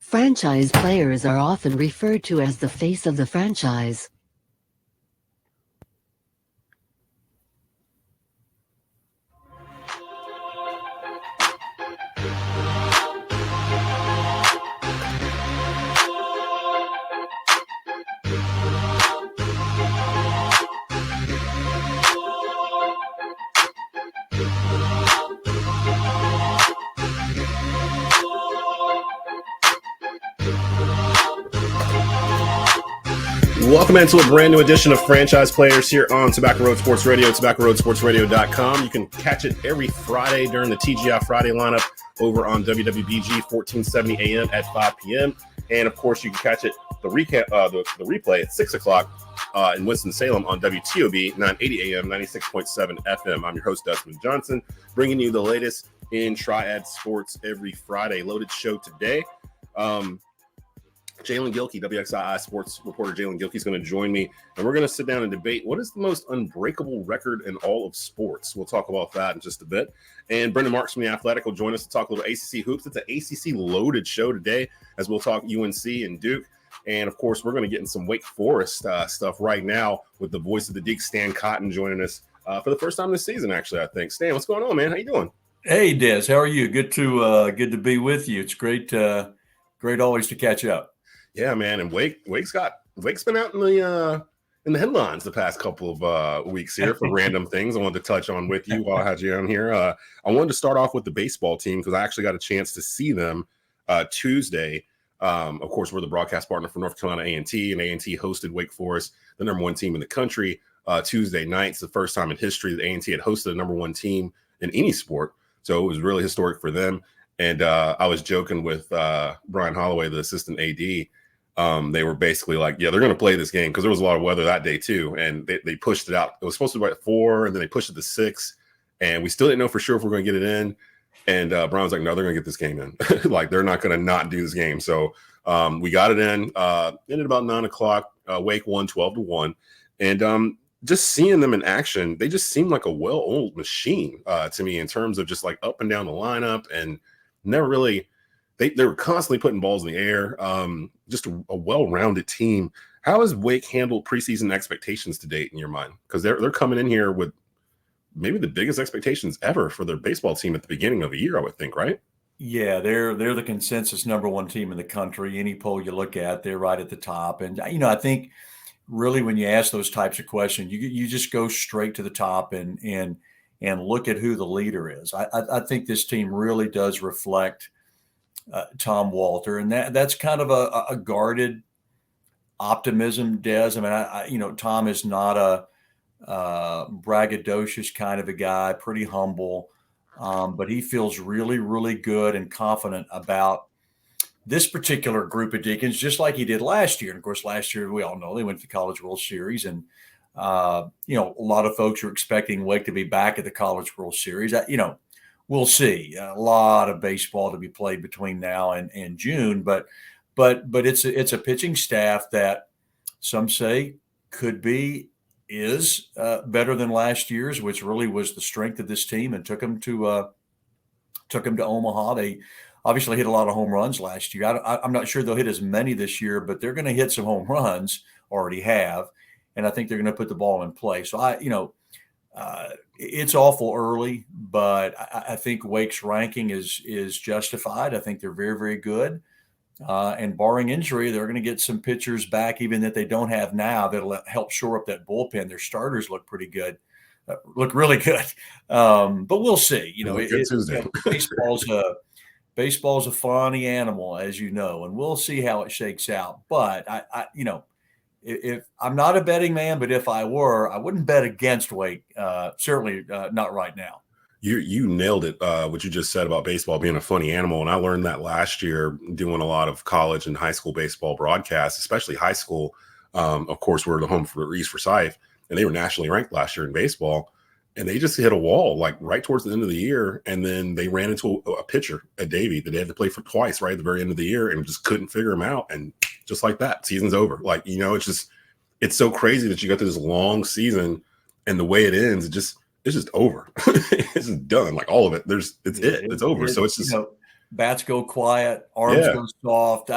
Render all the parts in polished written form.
Franchise players are often referred to as the face of the franchise. Welcome into a brand new edition of Franchise Players here on Tobacco Road Sports Radio, TobaccoRoadSportsRadio.com. You can catch it every Friday during the TGI Friday lineup over on WWBG 1470 AM at 5 p.m. And, of course, you can catch it, the replay at 6 o'clock in Winston-Salem on WTOB 980 AM, 96.7 FM. I'm your host, Desmond Johnson, bringing you the latest in Triad Sports every Friday. Loaded show today. Jaelen Gilkey, WXII sports reporter Jaelen Gilkey is going to join me, and we're going to sit down and debate what is the most unbreakable record in all of sports. We'll talk about that in just a bit. And Brendan Marks from The Athletic will join us to talk a little ACC hoops. It's an ACC loaded show today, as we'll talk UNC and Duke. And, of course, we're going to get in some Wake Forest stuff right now with the voice of the Deacons, Stan Cotten, joining us for the first time this season, actually, I think. Stan, what's going on, man? How you doing? Hey, Des. How are you? Good to be with you. It's great always to catch up. Yeah, man, and Wake's been out in the headlines the past couple of weeks here for random things I wanted to touch on with you while I had you on here. I wanted to start off with the baseball team because I actually got a chance to see them Tuesday. Of course, we're the broadcast partner for North Carolina A&T, and A&T hosted Wake Forest, the number one team in the country, Tuesday night. It's the first time in history that A&T had hosted a number one team in any sport, so it was really historic for them. And I was joking with Brian Holloway, the assistant AD. They were basically like, yeah, they're going to play this game because there was a lot of weather that day too. And they pushed it out. It was supposed to be at 4, and then they pushed it to 6. And we still didn't know for sure if we're going to get it in. And Brian was like, no, they're going to get this game in. Like, they're not going to not do this game. So we got it in. Ended about 9 o'clock. Wake won 12-1. And just seeing them in action, they just seem like a well-oiled machine to me in terms of just like up and down the lineup and never really – They were constantly putting balls in the air. Just a well-rounded team. How has Wake handled preseason expectations to date in your mind? Because they're coming in here with maybe the biggest expectations ever for their baseball team at the beginning of the year, I would think, right? Yeah, they're the consensus number one team in the country. Any poll you look at, they're right at the top. And I think really when you ask those types of questions, you just go straight to the top and look at who the leader is. I think this team really does reflect Tom Walter, and that's kind of a guarded optimism, Des. I mean, Tom is not a braggadocious kind of a guy, pretty humble, but he feels really, really good and confident about this particular group of Deacons, just like he did last year. And of course, last year, we all know they went to the College World Series, and a lot of folks are expecting Wake to be back at the College World Series. We'll see. A lot of baseball to be played between now and June, but it's a pitching staff that some say is better than last year's, which really was the strength of this team and took them to Omaha. They obviously hit a lot of home runs last year. I'm not sure they'll hit as many this year, but they're going to hit some home runs, already have, and I think they're going to put the ball in play. So it's awful early, but I think Wake's ranking is justified. I think they're very, very good. And barring injury, they're going to get some pitchers back, even that they don't have now, that'll help shore up that bullpen. Their starters look pretty good, look really good. But we'll see. Baseball's a funny animal, as you know, and we'll see how it shakes out. But if I'm not a betting man, but if I were, I wouldn't bet against Wake. Certainly not right now. You nailed it. What you just said about baseball being a funny animal. And I learned that last year doing a lot of college and high school baseball broadcasts, especially high school. Of course, we're the home for East Forsyth, and they were nationally ranked last year in baseball. And they just hit a wall like right towards the end of the year. And then they ran into a pitcher at Davie that they had to play for twice right at the very end of the year and just couldn't figure him out. And just like that, season's over. Like, it's so crazy that you got through this long season and the way it ends, it's just over. It's just done. Like all of it. It's over. So it's just bats go quiet, arms Yeah, go soft.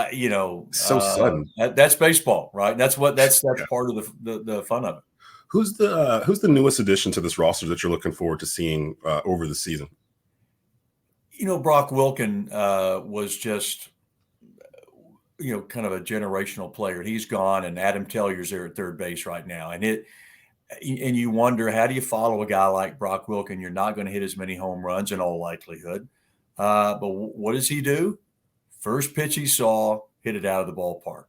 so sudden. That's baseball, right? That's Yeah. part of the fun of it. Who's the newest addition to this roster that you're looking forward to seeing over the season? Brock Wilken was just kind of a generational player. He's gone, and Adam Tellier's there at third base right now. And you wonder, how do you follow a guy like Brock Wilken? You're not going to hit as many home runs in all likelihood. But what does he do? First pitch he saw, hit it out of the ballpark.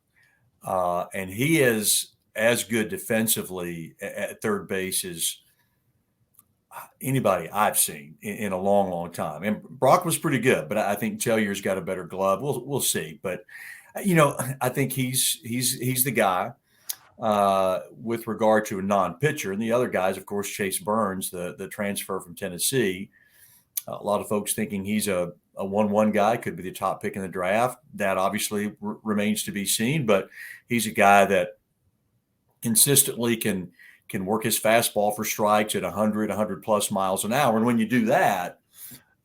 And he is as good defensively at third base as anybody I've seen in a long, long time. And Brock was pretty good, but I think Tellier's got a better glove. We'll see. But I think he's the guy with regard to a non-pitcher. And the other guys, of course, Chase Burns, the transfer from Tennessee. A lot of folks thinking he's a 1-1 guy, could be the top pick in the draft. That obviously remains to be seen, but he's a guy that consistently can work his fastball for strikes at 100 plus miles an hour. And when you do that,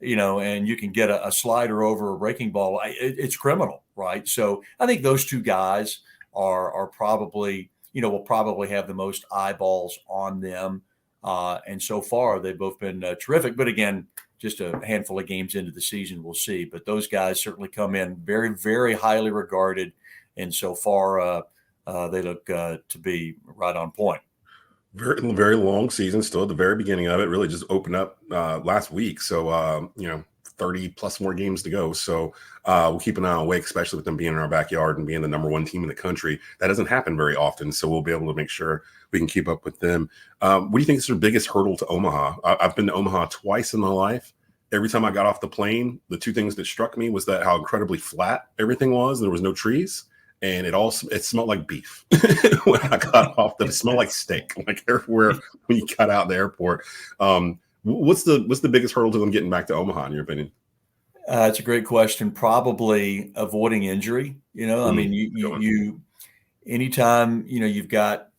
and you can get a slider over a breaking ball, it's criminal, right? So I think those two guys are probably, will probably have the most eyeballs on them. And so far, they've both been terrific. But again, just a handful of games into the season, we'll see. But those guys certainly come in very, very highly regarded. And so far, they look to be right on point. Very, very long season still at the very beginning of it. Really just opened up last week. So, 30 plus more games to go. So we'll keep an eye on Wake, especially with them being in our backyard and being the number one team in the country. That doesn't happen very often. So we'll be able to make sure we can keep up with them. What do you think is their biggest hurdle to Omaha? I've been to Omaha twice in my life. Every time I got off the plane, the two things that struck me was that how incredibly flat everything was. There was no trees. And it smelled like beef when I got off. It smelled like steak, like everywhere when you got out of the airport. What's the biggest hurdle to them getting back to Omaha, in your opinion? It's a great question. Probably avoiding injury. I mean, you anytime you've got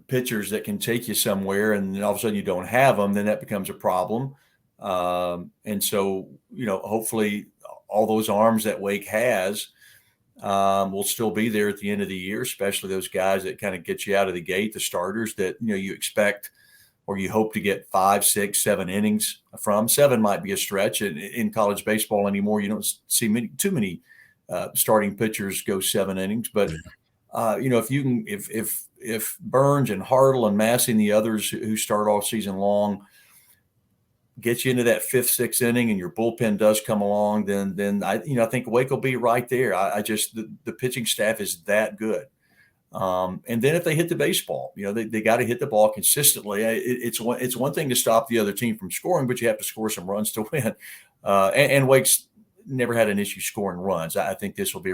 pitchers that can take you somewhere, and then all of a sudden you don't have them, then that becomes a problem. And so hopefully all those arms that Wake has will still be there at the end of the year, especially those guys that kind of get you out of the gate, the starters that you expect or you hope to get 5, 6, 7 innings from. 7 might be a stretch in college baseball anymore. You don't see too many starting pitchers go 7 innings, but if you can, if Burns and Hartle and Massey and the others who start off season long get you into that 5th, 6th inning, and your bullpen does come along, then I think Wake will be right there. I just the pitching staff is that good. And then if they hit the baseball, they got to hit the ball consistently. It's one thing to stop the other team from scoring, but you have to score some runs to win. And Wake's never had an issue scoring runs. I think this will be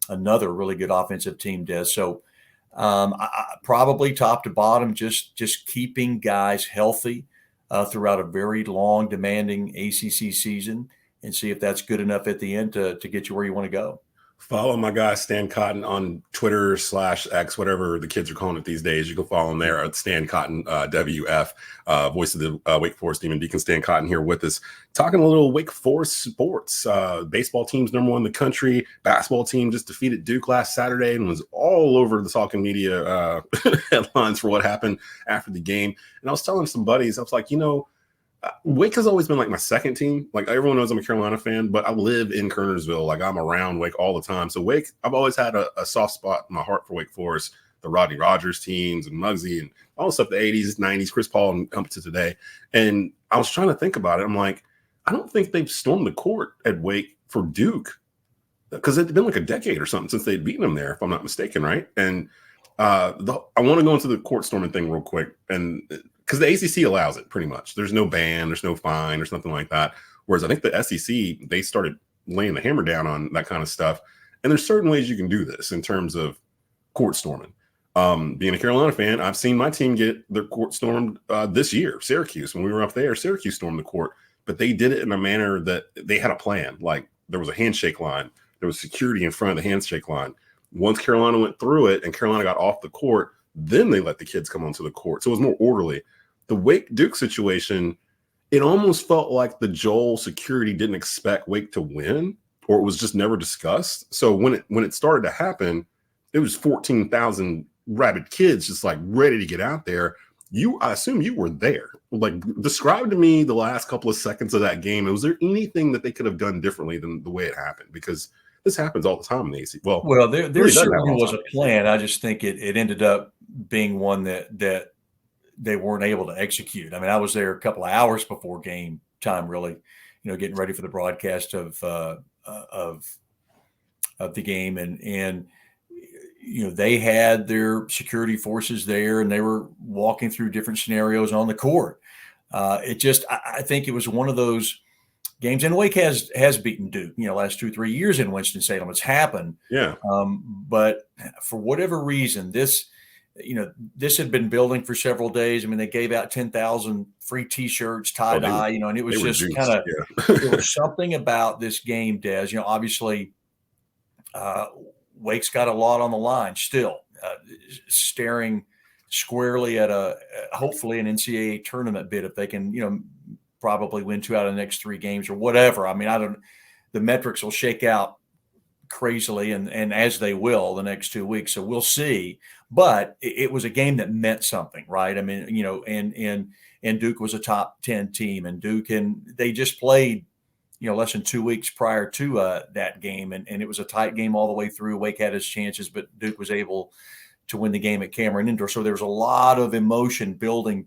another really good offensive team, Des. So probably top to bottom, just keeping guys healthy throughout a very long, demanding ACC season, and see if that's good enough at the end to get you where you want to go. Follow my guy Stan Cotten on Twitter /X, whatever the kids are calling it these days. You can follow him there at Stan Cotten, WF, voice of the Wake Forest team, and Deacon Stan Cotten here with us, talking a little Wake Forest sports. Baseball team's number 1 in the country. Basketball team just defeated Duke last Saturday and was all over the talking media headlines for what happened after the game. And I was telling some buddies, I was like, Wake has always been like my second team. Like everyone knows I'm a Carolina fan, but I live in Kernersville. Like I'm around Wake all the time. So Wake, I've always had a soft spot in my heart for Wake Forest, the Rodney Rogers teams and Muggsy and all the stuff, the 80s, 90s, Chris Paul and up to today. And I was trying to think about it. I'm like, I don't think they've stormed the court at Wake for Duke because it's been like a decade or something since they'd beaten them there, if I'm not mistaken, right? And I want to go into the court storming thing real quick. And because the ACC allows it pretty much. There's no ban, there's no fine, there's nothing like that. Whereas I think the SEC, they started laying the hammer down on that kind of stuff. And there's certain ways you can do this in terms of court storming. Being a Carolina fan, I've seen my team get their court stormed this year. Syracuse, when we were up there, Syracuse stormed the court. But they did it in a manner that they had a plan. Like there was a handshake line. There was security in front of the handshake line. Once Carolina went through it and Carolina got off the court, then they let the kids come onto the court. So it was more orderly. The Wake Duke situation, it almost felt like the Joel security didn't expect Wake to win, or it was just never discussed. So when it started to happen, it was 14,000 rabid kids just like ready to get out there. I assume you were there. Like, describe to me the last couple of seconds of that game. Was there anything that they could have done differently than the way it happened? Because this happens all the time in the AC. Well, there really certainly was a plan. I just think it ended up being one that they weren't able to execute. I mean, I was there a couple of hours before game time, really, getting ready for the broadcast of the game, and they had their security forces there, and they were walking through different scenarios on the court. I think it was one of those games, and Wake has beaten Duke, last 2-3 years in Winston-Salem. It's happened. Yeah. But for whatever reason, this had been building for several days. I mean, they gave out 10,000 free T-shirts, tie-dye, and it was just kind of, there was something about this game, Des, obviously Wake's got a lot on the line still, staring squarely at hopefully an NCAA tournament bid if they can, probably win 2 out of the next 3 games or whatever. I mean, the metrics will shake out crazily and as they will the next 2 weeks. So we'll see. But it was a game that meant something, right? I mean, and Duke was a top 10 team, and they just played, less than 2 weeks prior to that game. And it was a tight game all the way through. Wake had his chances, but Duke was able to win the game at Cameron Indoor. So there was a lot of emotion building.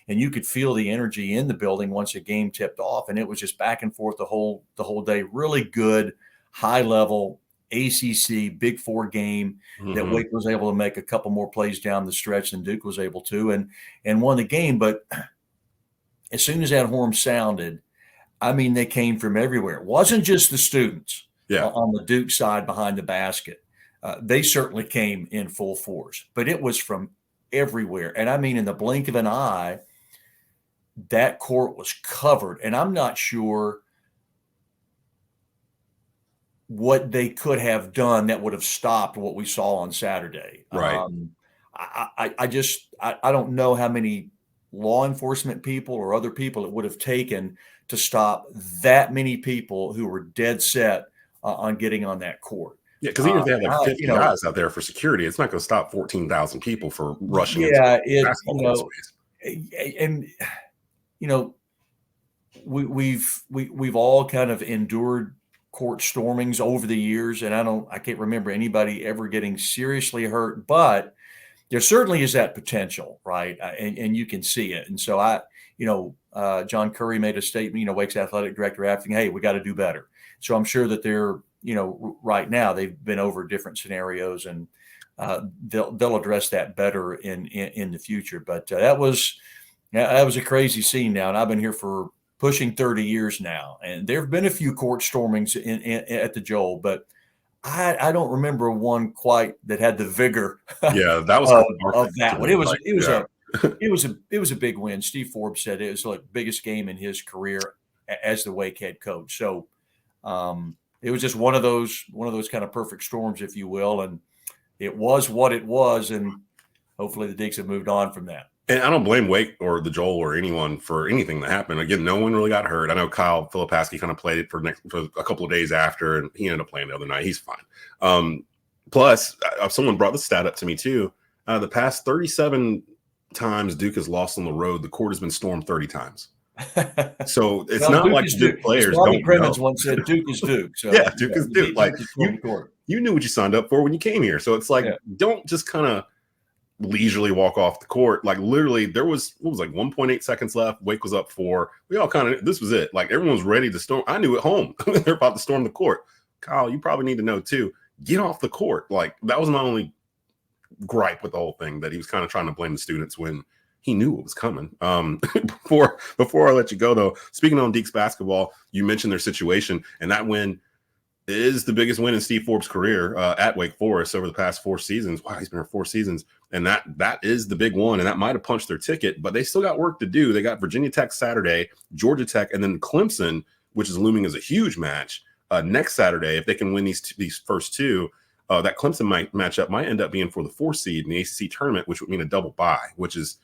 And you could feel the energy in the building once the game tipped off. And it was just back and forth the whole day. Really good, high level ACC Big Four game that Wake was able to make a couple more plays down the stretch than Duke was able to, and won the game. But as soon as that horn sounded, I mean, they came from everywhere. It wasn't just the students on the Duke side behind the basket. They certainly came in full force, but it was from everywhere. And I mean, in the blink of an eye, that court was covered. And I'm not sure what they could have done that would have stopped what we saw on Saturday. Right. I don't know how many law enforcement people or other people it would have taken to stop that many people who were dead set on getting on that court. Yeah, because even if they had like 50 guys out there for security, it's not going to stop 14,000 people for rushing. Yeah, we've all kind of endured court stormings over the years, and I can't remember anybody ever getting seriously hurt, but there certainly is that potential, right? And you can see it. And so John Curry made a statement, Wake's athletic director, asking, hey, we got to do better. So I'm sure that they're, right now they've been over different scenarios, and they'll address that better in the future. But that was a crazy scene now. And I've been here for pushing 30 years now, and there have been a few court stormings at the Joel, but I don't remember one quite that had the vigor. Yeah, that was of that one. It was a big win. Steve Forbes said it was like the biggest game in his career as the Wake head coach. So it was just one of those kind of perfect storms, if you will, and it was what it was, and hopefully the Deacons have moved on from that. And I don't blame Wake or the Joel or anyone for anything that happened. Again, no one really got hurt. I know Kyle Filipowski kind of played it for a couple of days after, and he ended up playing the other night. He's fine. Plus, someone brought the stat up to me too. The past 37 times Duke has lost on the road, the court has been stormed 30 times. So it's not like Duke players don't Crimmins once said Duke is Duke. So yeah, Duke is Duke. Like you knew what you signed up for when you came here. So it's like, don't just kind of leisurely walk off the court. Like literally there was 1.8 seconds left. Wake was up 4. We all this was it. Like everyone was ready to storm. I knew at home they're about to storm the court. Kyle, you probably need to know too, get off the court. Like that was my only gripe with the whole thing, that he was kind of trying to blame the students when he knew it was coming. Before I let you go though, speaking on Deacon's basketball, you mentioned their situation, and that win is the biggest win in Steve Forbes' career at Wake Forest over the past 4 seasons. Wow, he's been here 4 seasons. And that is the big one. And that might have punched their ticket, but they still got work to do. They got Virginia Tech Saturday, Georgia Tech, and then Clemson, which is looming as a huge match next Saturday. If they can win these first 2, that Clemson matchup might end up being for the 4 seed in the ACC tournament, which would mean a double bye, which is,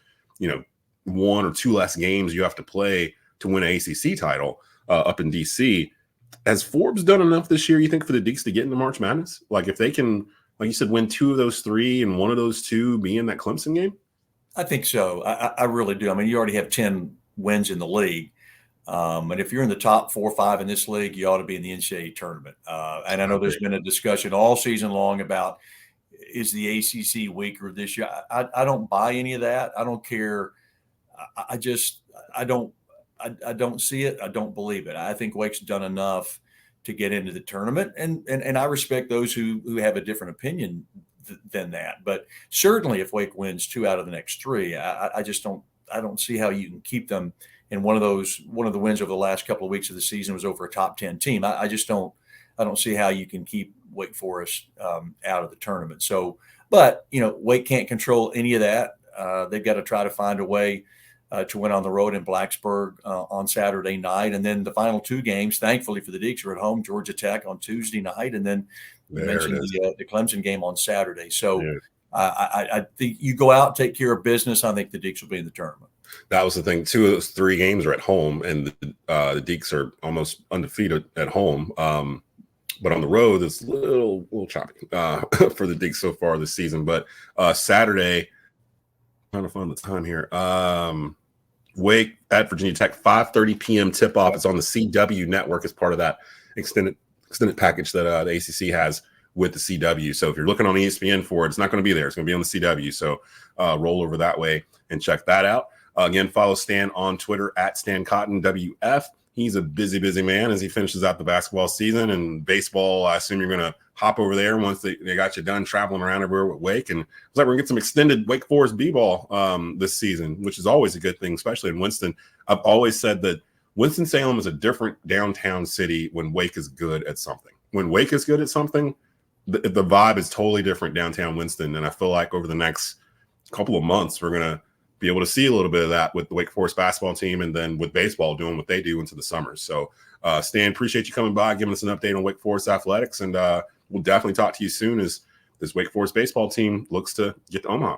one or two less games you have to play to win an ACC title up in DC. Has Forbes done enough this year, you think, for the Deacs to get into March Madness? Like, if they can, like you said, win 2 of those 3 and one of those 2 be in that Clemson game? I think so. I really do. I mean, you already have 10 wins in the league. And if you're in the top 4 or 5 in this league, you ought to be in the NCAA tournament. And I know there's been a discussion all season long about, is the ACC weaker this year? I don't buy any of that. I don't care. I don't see it. I don't believe it. I think Wake's done enough to get into the tournament, and I respect those who have a different opinion than that. But certainly, if Wake wins 2 out of the next 3, I just don't. I don't see how you can keep them. And one of the wins over the last couple of weeks of the season was over a top 10 team. I just don't. I don't see how you can keep Wake Forest out of the tournament. So, but Wake can't control any of that. They've got to try to find a way to win on the road in Blacksburg on Saturday night. And then the final 2 games, thankfully for the Deacs, are at home, Georgia Tech on Tuesday night, and then you mentioned the Clemson game on Saturday. So yeah. I think you go out, take care of business. I think the Deacs will be in the tournament. That was the thing. 2 of those 3 games are at home, and the Deacs are almost undefeated at home. But on the road, it's a little choppy for the Deacs so far this season. But Saturday, trying to find the time here. Wake at Virginia Tech, 5:30 p.m. tip-off. It's on the CW network as part of that extended package that the ACC has with the CW. So if you're looking on ESPN for it, it's not going to be there. It's going to be on the CW. So roll over that way and check that out. Again, follow Stan on Twitter at Stan Cotten WF. He's a busy man as he finishes out the basketball season, and baseball. I assume you're going to hop over there once they got you done traveling around everywhere with Wake. And it's like we're going to get some extended Wake Forest b-ball this season, which is always a good thing, especially in Winston. I've always said that Winston-Salem is a different downtown city when Wake is good at something. When Wake is good at something, the vibe is totally different downtown Winston. And I feel like over the next couple of months, we're going to be able to see a little bit of that with the Wake Forest basketball team, and then with baseball doing what they do into the summers. So, Stan, appreciate you coming by, giving us an update on Wake Forest athletics, and we'll definitely talk to you soon as this Wake Forest baseball team looks to get to Omaha.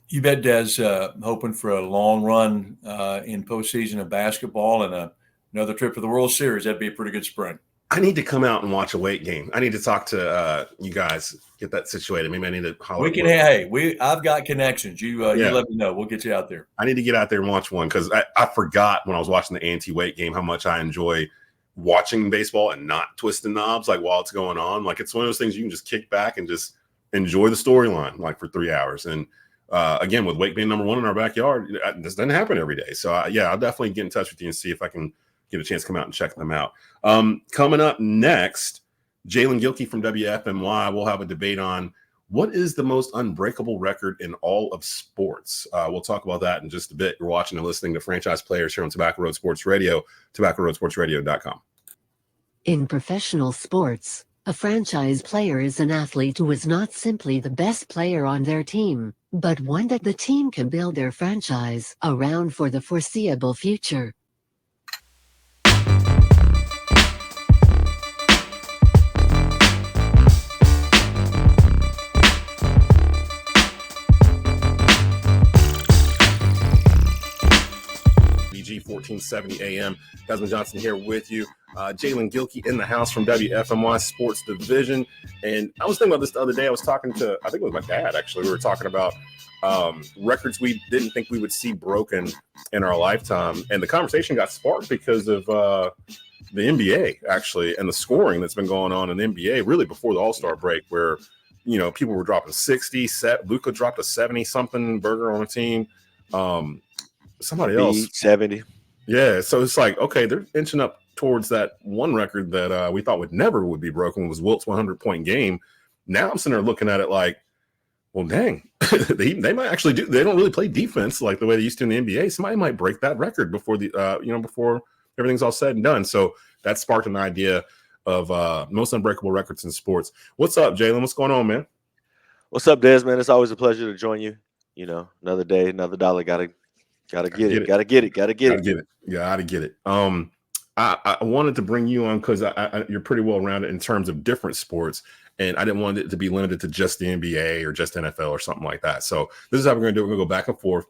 You bet, Des. Hoping for a long run in postseason of basketball and another trip to the World Series. That'd be a pretty good spring. I need to come out and watch a Wake game. I need to talk to you guys, get that situated. Maybe I need to holler. We can. Hey, I've got connections. You let me know. We'll get you out there. I need to get out there and watch one, because I forgot when I was watching the anti-Wake game how much I enjoy watching baseball and not twisting knobs like while it's going on. Like, it's one of those things you can just kick back and just enjoy the storyline like for 3 hours. And again, with Wake being number 1 in our backyard, this doesn't happen every day. So I'll definitely get in touch with you and see if I can get a chance to come out and check them out. Coming up next, Jaelen Gilkey from WFMY. We'll have a debate on what is the most unbreakable record in all of sports. We'll talk about that in just a bit. You're watching and listening to Franchise Players here on Tobacco Road Sports Radio, TobaccoRoadSportsRadio.com. In professional sports, a franchise player is an athlete who is not simply the best player on their team, but one that the team can build their franchise around for the foreseeable future. BG 1470 AM. Desmond Johnson here with you. Jaelen Gilkey in the house from WFMY Sports Division. And I was thinking about this the other day. I was talking to, I think it was my dad, actually. We were talking about records we didn't think we would see broken in our lifetime. And the conversation got sparked because of the NBA, actually, and the scoring that's been going on in the NBA really before the All-Star break, where, people were dropping 60. Luka dropped a 70-something burger on a team. Somebody else 70. Yeah, so it's like, okay, they're inching up towards that one record that we thought would be broken, was Wilt's 100-point game. Now I'm sitting there looking at it like, well, dang, they might actually do. They don't really play defense like the way they used to in the NBA. Somebody might break that record before before everything's all said and done. So that sparked an idea of most unbreakable records in sports. What's up, Jaelen? What's going on, man? What's up, Des, man? It's always a pleasure to join you. Another day, another dollar. Gotta get it. I wanted to bring you on because you're pretty well rounded in terms of different sports, and I didn't want it to be limited to just the NBA or just NFL or something like that. So this is how we're going to do it. We're going to go back and forth.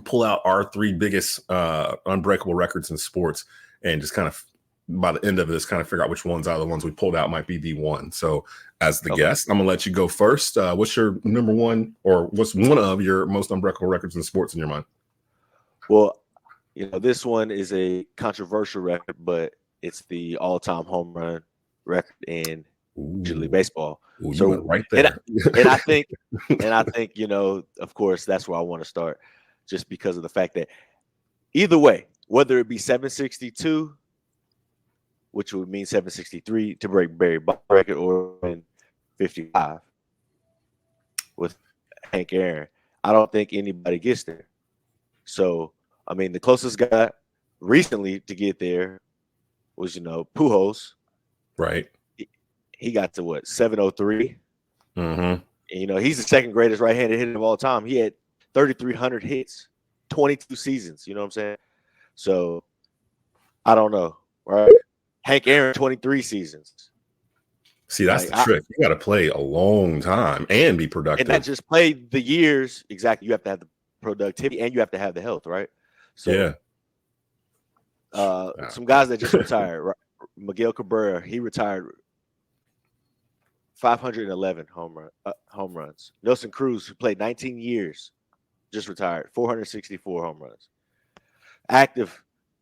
pull out our 3 biggest unbreakable records in sports, and just kind of by the end of this, kind of figure out which ones out of the ones we pulled out might be the one. So, as the guest, I'm gonna let you go first. What's your number one, or what's one of your most unbreakable records in sports in your mind? Well, this one is a controversial record, but it's the all-time home run record in Major League Baseball. Ooh, so you went right there. And I think, of course, that's where I want to start, just because of the fact that either way, whether it be 762, which would mean 763 to break Barry Bonds' record, or 55 with Hank Aaron, I don't think anybody gets there. So, I mean, the closest guy recently to get there was, Pujols. Right. He got to what, 703? Mm-hmm. And, he's the second greatest right-handed hitter of all time. He had 3,300 hits, 22 seasons. You know what I'm saying? So, I don't know. Right? Hank Aaron, 23 seasons. See, that's the trick. You got to play a long time and be productive. And not just play the years. Exactly. You have to have the productivity and you have to have the health, right? So, some guys that just retired. Right? Miguel Cabrera, he retired 511 home runs. Nelson Cruz, who played 19 years, just retired 464 home runs.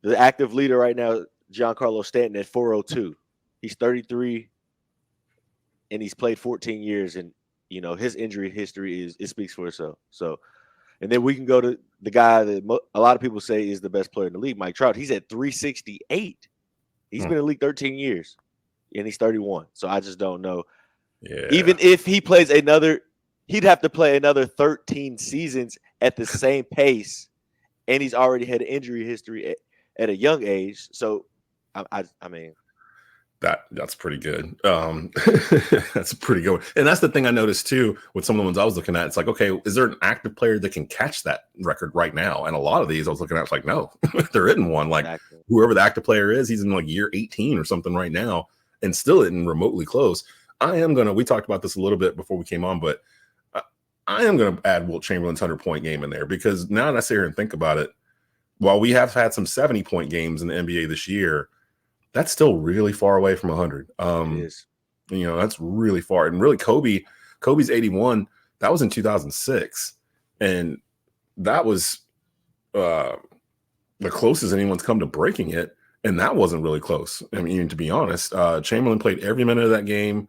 The active leader right now, Giancarlo Stanton, at 402. He's 33, and he's played 14 years, and his injury history speaks for itself. So, and then we can go to the guy that a lot of people say is the best player in the league, Mike Trout. He's at 368. He's been in the league 13 years, and he's 31. So I just don't know. Yeah. Even if he plays he'd have to play another 13 seasons at the same pace, and he's already had an injury history at a young age. So, I mean, that's pretty good. That's pretty good. And that's the thing I noticed too with some of the ones I was looking at. It's like, okay, is there an active player that can catch that record right now? And a lot of these I was looking at, it's like, no, there isn't one. Like whoever the active player is, he's in like year 18 or something right now, and still isn't remotely close. We talked about this a little bit before we came on, but I am going to add Wilt Chamberlain's 100-point game in there, because now that I sit here and think about it, while we have had some 70-point games in the NBA this year, that's still really far away from 100. It is. That's really far. And really, Kobe's 81, that was in 2006. And that was the closest anyone's come to breaking it. And that wasn't really close. I mean, even to be honest, Chamberlain played every minute of that game.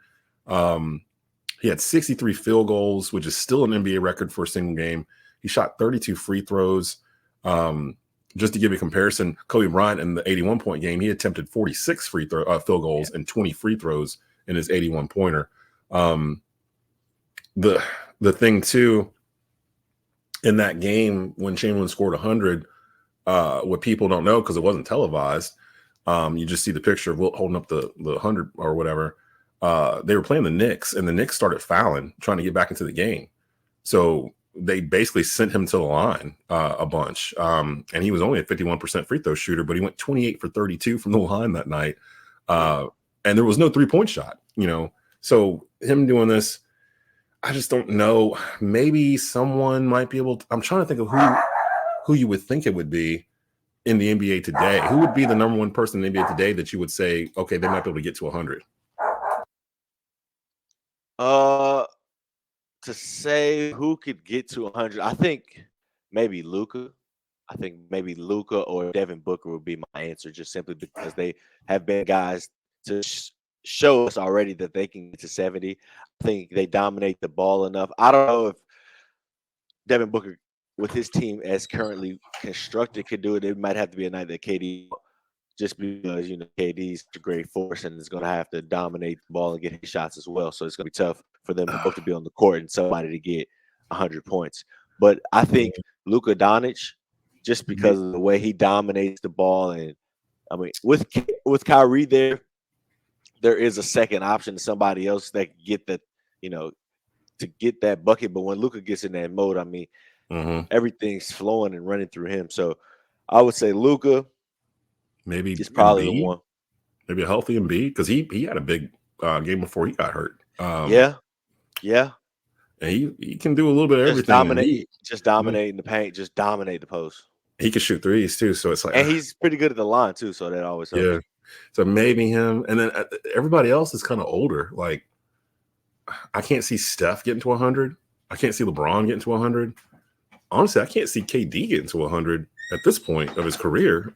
He had 63 field goals, which is still an NBA record for a single game. He shot 32 free throws. Just to give you a comparison, Kobe Bryant in the 81-point game, he attempted 46 field goals and 20 free throws in his 81-pointer. The thing too, in that game when Chamberlain scored 100, what people don't know, because it wasn't televised, you just see the picture of Wilt holding up the 100 or whatever. They were playing the Knicks, and the Knicks started fouling, trying to get back into the game. So they basically sent him to the line a bunch. And he was only a 51% free throw shooter, but he went 28 for 32 from the line that night. And there was no 3-point shot, So him doing this, I just don't know. Maybe someone might be able to. I'm trying to think of who you would think it would be in the NBA today. Who would be the number one person in the NBA today that you would say, okay, they might be able to get to 100? To say who could get to 100, I think maybe Luka. I think maybe Luka or Devin Booker would be my answer, just simply because they have been guys to show us already that they can get to 70. I think they dominate the ball enough. I don't know if Devin Booker, with his team as currently constructed, could do it. It might have to be a night that KD, just because KD's a great force and is going to have to dominate the ball and get his shots as well. So it's going to be tough for them both to be on the court and somebody to get 100 points. But I think Luka Doncic, just because of the way he dominates the ball, and I mean, with Kyrie there is a second option to somebody else that can get that, to get that bucket. But when Luka gets in that mode, I mean, everything's flowing and running through him. So I would say Luka. Maybe he's probably the one. Maybe a healthy Embiid, because he had a big game before he got hurt. Yeah. And he can do a little bit of Just everything. dominate in the paint, just dominate the post. He can shoot threes too, so it's like, and he's pretty good at the line too, so that always helps. yeah. So maybe him, and then everybody else is kind of older. Like, I can't see Steph getting to 100. I can't see LeBron getting to 100. Honestly, I can't see KD getting to 100 at this point of his career.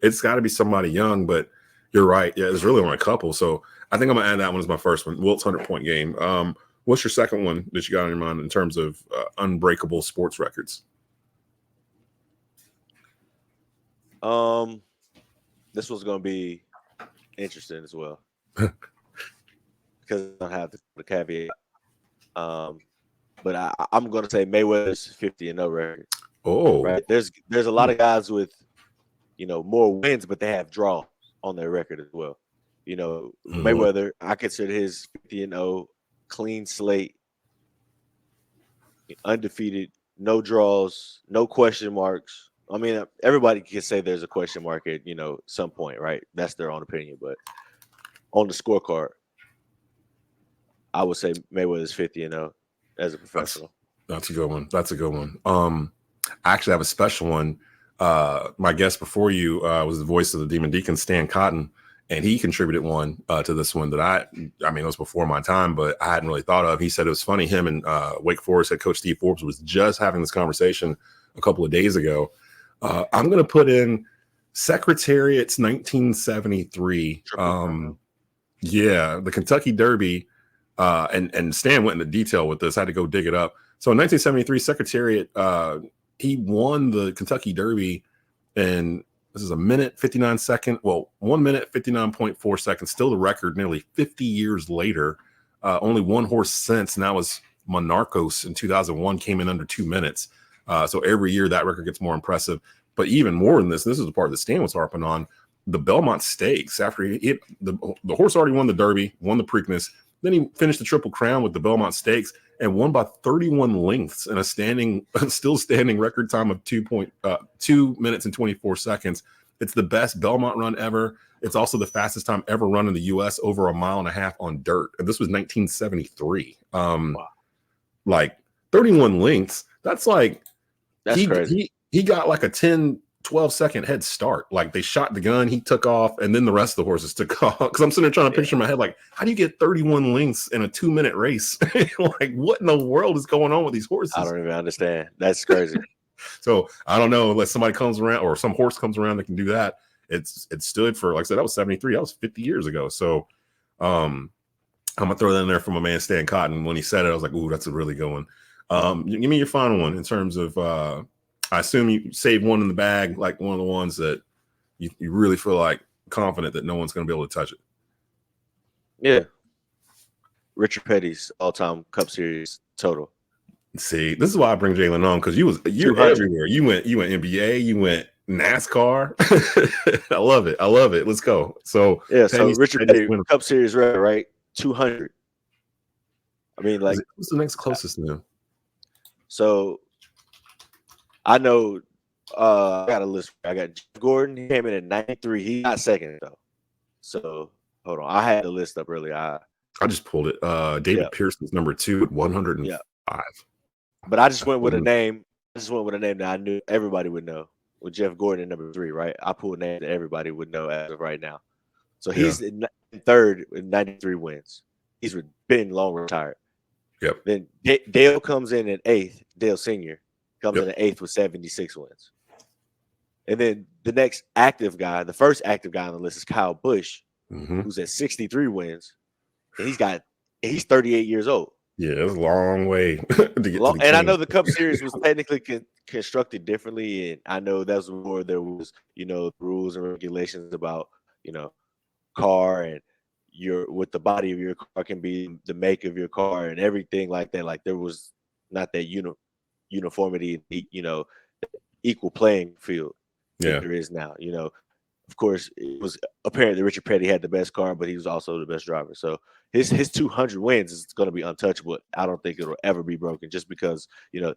It's got to be somebody young, but you're right. Yeah, there's really only a couple. So I think I'm gonna add that one as my first one. Wilt's 100-point game. What's your second one that you got on your mind in terms of unbreakable sports records? This one's gonna be interesting as well because I don't have the caveat. But I'm gonna say Mayweather's 50-0 record. Oh, right. There's a lot of guys with more wins, but they have draw on their record as well. Mayweather, I consider his 50-0 clean slate, undefeated, no draws, no question marks. I mean, everybody can say there's a question mark at some point, right? That's their own opinion, but on the scorecard, I would say Mayweather's 50-0 as a professional. That's a good one. That's a good one. I actually have a special one. My guest before you was the voice of the Deacons, Stan Cotten, and he contributed one to this one that I mean, it was before my time, but I hadn't really thought of. He said it was funny. Him and Wake Forest head coach Steve Forbes was just having this conversation a couple of days ago. I'm going to put in Secretariat's 1973. Yeah, the Kentucky Derby. And Stan went into detail with this. I had to go dig it up. So in 1973, Secretariat, he won the Kentucky Derby, and this is 1 minute 59 second. Well, 1 minute 59.4 seconds. Still the record nearly 50 years later. Only one horse since, and that was Monarchos in 2001, came in under 2 minutes. So every year that record gets more impressive. But even more than this is the part that Stan was harping on, the Belmont Stakes. After the horse already won the Derby, won the Preakness, then he finished the Triple Crown with the Belmont Stakes and won by 31 lengths in a still standing record time of 2 minutes and 24 seconds. It's the best Belmont run ever. It's also the fastest time ever run in the U.S. over 1.5 miles on dirt. And this was 1973. Wow. Like 31 lengths. That's crazy. He got like a 10-12 second head start. Like, they shot the gun, he took off, and then the rest of the horses took off. Because I'm sitting there trying to picture in my head, like, how do you get 31 lengths in a 2-minute race? Like, what in the world is going on with these horses? I don't even understand. That's crazy. So I don't know, unless somebody comes around or some horse comes around that can do that. It stood for, like I said, that was 73. That was 50 years ago. So I'm gonna throw that in there from my man Stan Cotten. When he said it, I was like, ooh, that's a really good one. Give me your final one in terms of I assume you save one in the bag, like one of the ones that you really feel like confident that no one's going to be able to touch it. Yeah. Richard Petty's all-time Cup Series total. See, this is why I bring Jaelen on, because you're everywhere. You went NBA, you went NASCAR. I love it. I love it. Let's go. So yeah, so Richard Petty Cup Series record, right? 200. I mean, like, what's the next closest to him? So I know I got a list. I got Jeff Gordon. He came in at 93. He got second though. So hold on. I had the list up earlier. I just pulled it. David Pearson's number 2 at 105. Yeah. But I just went with a name. That I knew everybody would know. With Jeff Gordon at number 3, right? I pulled a name that everybody would know as of right now. So he's in third with 93 wins. He's been long retired. Yep. Then Dale comes in at 8th. Dale Sr. comes in at 8th with 76 wins. And then the next active guy, the first active guy on the list is Kyle Busch, who's at 63 wins. And he's 38 years old. Yeah, it's a long way to get to the and king. I know the Cup Series was technically constructed differently, and I know that's where there was, rules and regulations about, car and what the body of your car can be, the make of your car, and everything like that. Like, there was not that uniformity, equal playing field that there is now. Of course, it was apparent that Richard Petty had the best car, but he was also the best driver. So his 200 wins is going to be untouchable. I don't think it'll ever be broken, just because the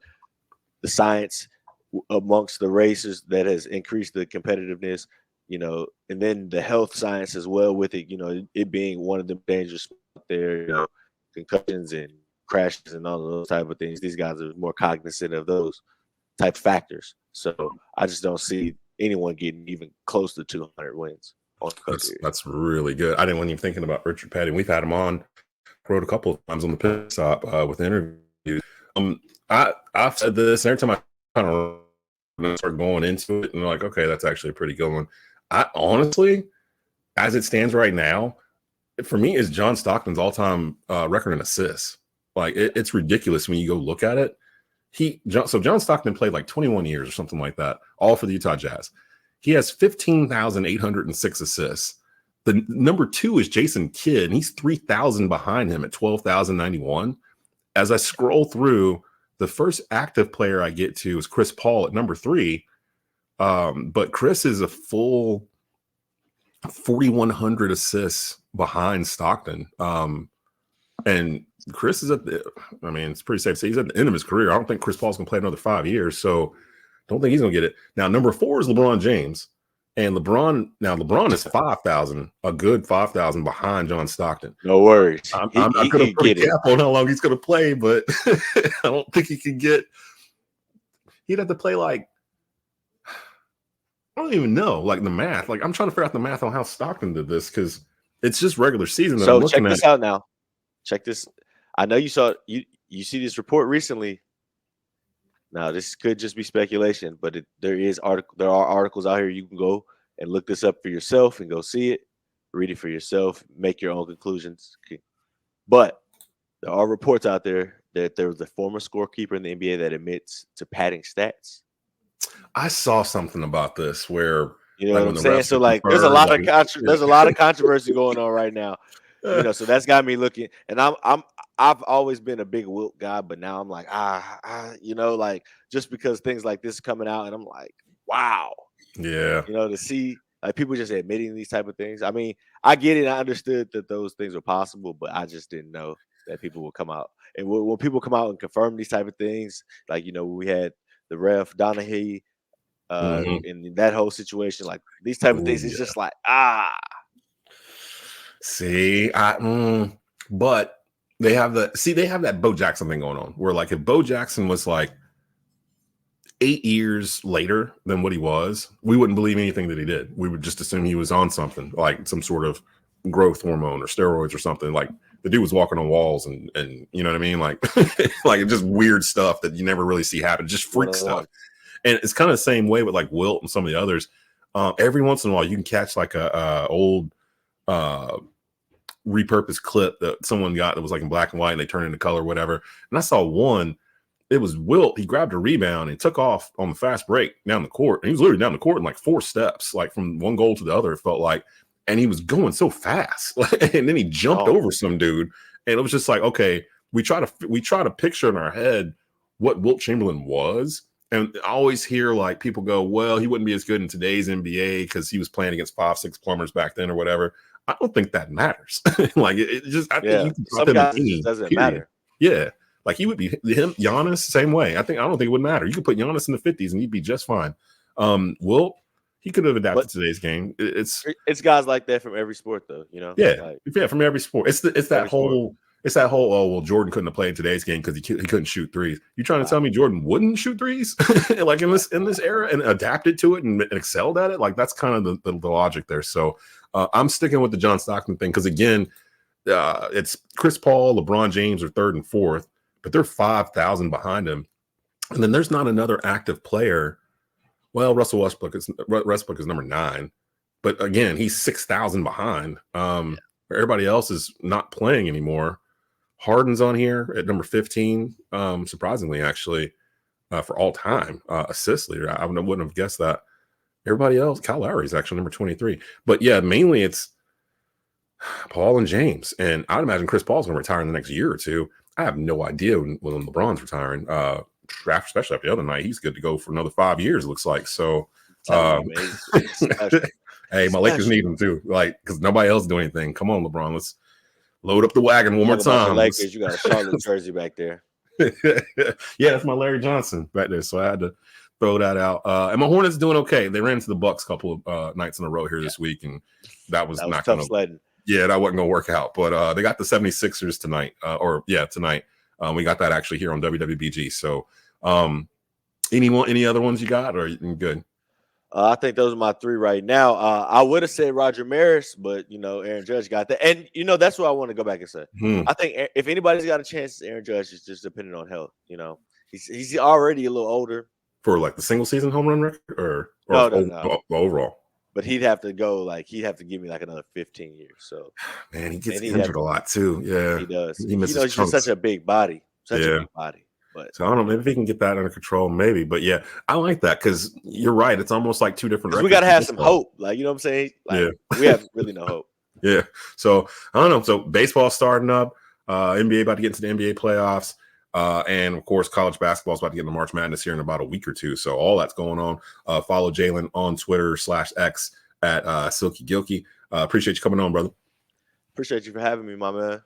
science amongst the racers that has increased the competitiveness, and then the health science as well with it. It being one of the dangerous there, concussions and crashes and all of those type of things. These guys are more cognizant of those type of factors. So I just don't see anyone getting even close to 200 wins on the career. That's really good. I didn't want you thinking about Richard Petty. We've had him on road a couple of times on the pit stop with interviews. I've said this every time I kind of start going into it, and they're like, okay, that's actually a pretty good one. I honestly, as it stands right now, for me, is John Stockton's all-time record in assists. Like it's ridiculous when you go look at it. So John Stockton played like 21 years or something like that, all for the Utah Jazz. He has 15,806 assists. The number 2 is Jason Kidd, and he's 3,000 behind him at 12,091. As I scroll through, the first active player I get to is Chris Paul at number 3. But Chris is a full 4,100 assists behind Stockton. And Chris is it's pretty safe to say he's at the end of his career. I don't think Chris Paul's going to play another 5 years, so don't think he's going to get it. Now, number 4 is LeBron James. And LeBron is 5,000, a good 5,000 behind John Stockton. No worries. I'm not going to put a cap on how long he's going to play, but I don't think he can get. He'd have to play like, I don't even know, like the math. Like I'm trying to figure out the math on how Stockton did this because it's just regular season. So check this out now. Check this. I know you saw you see this report recently. Now, this could just be speculation, but there are articles out here. You can go and look this up for yourself and go see it, read it for yourself, make your own conclusions. But there are reports out there that there was a former scorekeeper in the NBA that admits to padding stats. I saw something about this where you know what I'm saying. So like, there's a lot of controversy going on right now. You know, so that's got me looking, and I've always been a big Wilt guy, but now I'm like, you know, like just because things like this coming out, and I'm like, wow, yeah, you know, to see like people just admitting these type of things. I mean, I get it, I understood that those things are possible, but I just didn't know that people will come out, and when people come out and confirm these type of things, like you know, we had the ref Donahue, in that whole situation, like these type of things, it's just like See, but they have that Bo Jackson thing going on where like if Bo Jackson was like 8 years later than what he was, we wouldn't believe anything that he did. We would just assume he was on something like some sort of growth hormone or steroids or something. Like the dude was walking on walls and you know what I mean? Like, like just weird stuff that you never really see happen, just freak stuff. And it's kind of the same way with like Wilt and some of the others. Every once in a while you can catch like a old repurposed clip that someone got that was like in black and white and they turned into color or whatever. And I saw one, it was Wilt. He grabbed a rebound and took off on the fast break down the court. And he was literally down the court in like 4 steps, like from one goal to the other, it felt like. And he was going so fast. And then he jumped over some dude. And it was just like, okay, we try to picture in our head what Wilt Chamberlain was. And I always hear like people go, well, he wouldn't be as good in today's NBA because he was playing against 5'6" plumbers back then or whatever. I don't think that matters. Like it just, I think you can some guys it doesn't matter. Yeah, like he would be him, Giannis, same way. I don't think it would matter. You could put Giannis in the 50s and he'd be just fine. Wilt, he could have adapted to today's game. It's guys like that from every sport, though. You know, from every sport. It's that whole. It's that whole, oh, well, Jordan couldn't have played today's game because he couldn't shoot threes. You trying to tell me Jordan wouldn't shoot threes like in this era and adapted to it and excelled at it? Like that's kind of the logic there. So I'm sticking with the John Stockton thing because again, it's Chris Paul, LeBron James are 3rd and 4th, but they're 5,000 behind him. And then there's not another active player. Well, Russell Westbrook is number 9, but again, he's 6,000 behind. Everybody else is not playing anymore. Harden's on here at number 15, surprisingly, actually, for all time assist leader. I wouldn't have guessed that. Everybody else, Kyle Lowry is actually number 23. But yeah, mainly it's Paul and James. And I'd imagine Chris Paul's going to retire in the next year or two. I have no idea when LeBron's retiring. Especially after the other night, he's good to go for another 5 years, it looks like. So, hey, my Lakers need him too, like because nobody else do anything. Come on, LeBron, let's load up the wagon one more time. Lakers, you got a Charlotte jersey back there. Yeah, that's my Larry Johnson back there. So I had to throw that out. And my Hornets doing okay. They ran into the Bucks a couple of nights in a row here this week, and that was not tough sledding. Yeah, that wasn't gonna work out. But they got the 76ers tonight. Tonight. We got that actually here on WWBG. So any other ones you got, or are you good? I think those are my 3 right now. I would have said Roger Maris, but Aaron Judge got that. And that's what I want to go back and say. I think if anybody's got a chance, Aaron Judge is just depending on health. He's already a little older. For like the single season home run record, or no. overall. But he'd have to give me like another 15 years. So man, he gets injured a lot too. Yeah, he does. He misses he's just such a big body. A big body. But so I don't know. Maybe if he can get that under control, maybe. But yeah, I like that because you're right. It's almost like 2 different. We got to have some hope. Like, you know what I'm saying? Like, we have really no hope. Yeah. So I don't know. So baseball starting up, NBA about to get into the NBA playoffs. And of course, college basketball is about to get into March Madness here in about a week or 2. So all that's going on. Follow Jaelen on Twitter /X at Silky Gilkey. Appreciate you coming on, brother. Appreciate you for having me, my man.